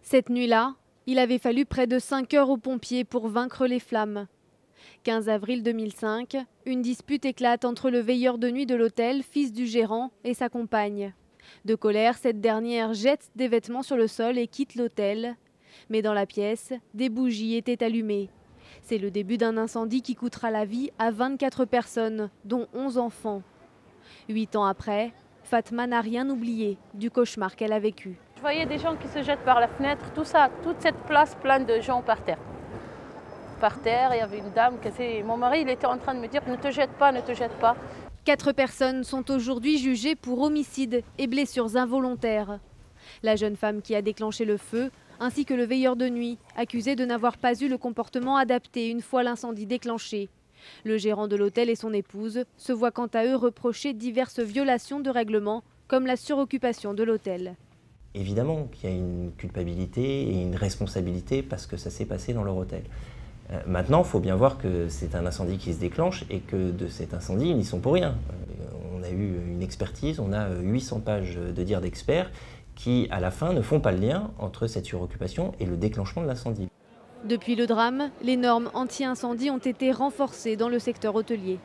Cette nuit-là, il avait fallu près de 5 heures aux pompiers pour vaincre les flammes. 15 avril 2005, une dispute éclate entre le veilleur de nuit de l'hôtel, fils du gérant, et sa compagne. De colère, cette dernière jette des vêtements sur le sol et quitte l'hôtel. Mais dans la pièce, des bougies étaient allumées. C'est le début d'un incendie qui coûtera la vie à 24 personnes, dont 11 enfants. 8 ans après, Fatma n'a rien oublié du cauchemar qu'elle a vécu. Je voyais des gens qui se jettent par la fenêtre, tout ça, toute cette place pleine de gens par terre. Par terre, il y avait une dame mon mari, il était en train de me dire « ne te jette pas, ne te jette pas ». 4 personnes sont aujourd'hui jugées pour homicide et blessures involontaires. La jeune femme qui a déclenché le feu, ainsi que le veilleur de nuit, accusé de n'avoir pas eu le comportement adapté une fois l'incendie déclenché. Le gérant de l'hôtel et son épouse se voient quant à eux reprocher diverses violations de règlement, comme la suroccupation de l'hôtel. Évidemment qu'il y a une culpabilité et une responsabilité parce que ça s'est passé dans leur hôtel. Maintenant, il faut bien voir que c'est un incendie qui se déclenche et que de cet incendie, ils n'y sont pour rien. On a eu une expertise, on a 800 pages de dires d'experts qui, à la fin, ne font pas le lien entre cette suroccupation et le déclenchement de l'incendie. Depuis le drame, les normes anti-incendie ont été renforcées dans le secteur hôtelier.